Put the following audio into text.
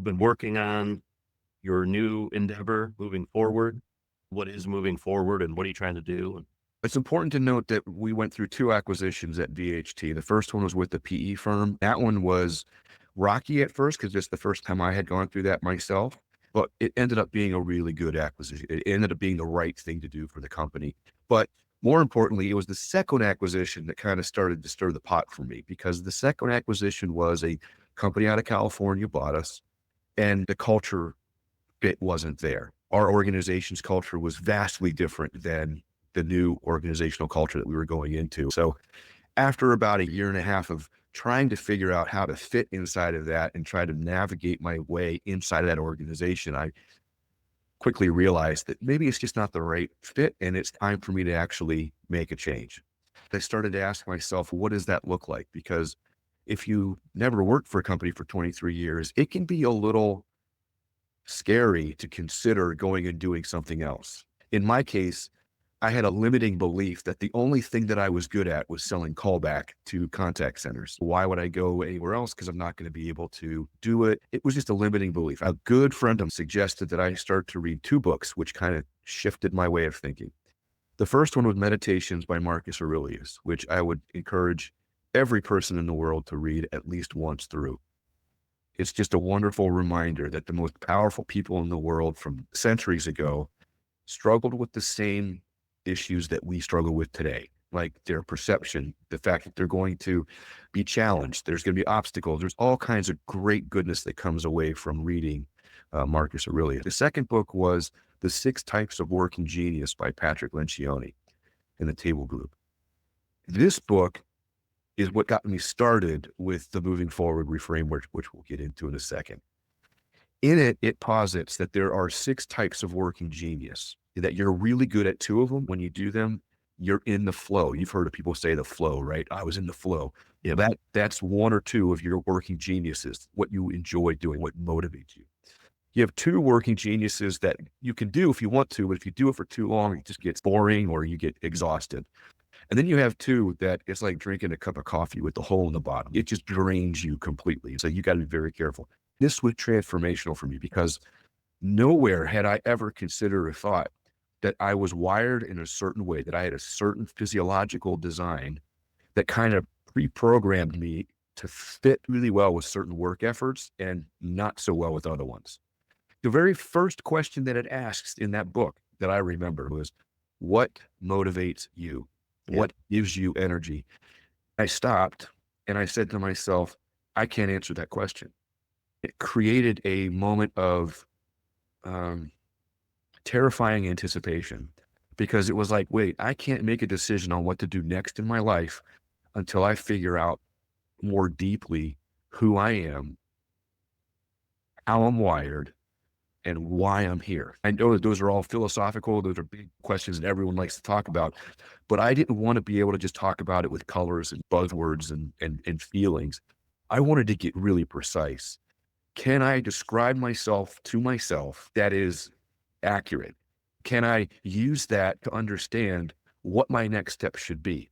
been working on your new endeavor moving forward? What is moving forward and what are you trying to do? It's important to note that we went through two acquisitions at VHT. The first one was with the PE firm. That one was rocky at first because it's the first time I had gone through that myself, but it ended up being a really good acquisition. It ended up being the right thing to do for the company. But more importantly, it was the second acquisition that kind of started to stir the pot for me, because the second acquisition was a company out of California bought us, and the culture fit wasn't there. Our organization's culture was vastly different than the new organizational culture that we were going into. So after about a year and a half of trying to figure out how to fit inside of that and try to navigate my way inside of that organization, I quickly realized that maybe it's just not the right fit and it's time for me to actually make a change. I started to ask myself, what does that look like? Because if you never worked for a company for 23 years, it can be a little scary to consider going and doing something else. In my case, I had a limiting belief that the only thing that I was good at was selling callback to contact centers. Why would I go anywhere else? Because I'm not going to be able to do it. It was just a limiting belief. A good friend of mine suggested that I start to read two books, which kind of shifted my way of thinking. The first one was Meditations by Marcus Aurelius, which I would encourage every person in the world to read at least once through. It's just a wonderful reminder that the most powerful people in the world from centuries ago struggled with the same issues that we struggle with today, like their perception, the fact that they're going to be challenged. There's going to be obstacles. There's all kinds of great goodness that comes away from reading Marcus Aurelius. The second book was The 6 Types of Working Genius by Patrick Lencioni in the Table Group. This book is what got me started with the moving forward reframework, which we'll get into in a second. In it, it posits that there are 6 types of working genius, that you're really good at 2 of them. When you do them, you're in the flow. You've heard of people say the flow, right? I was in the flow. Yeah, that's 1 or 2 of your working geniuses, what you enjoy doing, what motivates you. You have 2 working geniuses that you can do if you want to, but if you do it for too long, it just gets boring or you get exhausted. And then you have 2 that it's like drinking a cup of coffee with the hole in the bottom. It just drains you completely. So you got to be very careful. This was transformational for me because nowhere had I ever considered or thought that I was wired in a certain way, that I had a certain physiological design that kind of pre-programmed me to fit really well with certain work efforts and not so well with other ones. The very first question that it asks in that book that I remember was, what motivates you? Yeah. What gives you energy? I stopped and I said to myself, I can't answer that question. It created a moment of um, terrifying anticipation, because it was like, wait, I can't make a decision on what to do next in my life until I figure out more deeply who I am, how I'm wired, and why I'm here. I know that those are all philosophical. Those are big questions that everyone likes to talk about, but I didn't want to be able to just talk about it with colors and buzzwords and feelings. I wanted to get really precise. Can I describe myself to myself that is accurate? Can I use that to understand what my next step should be?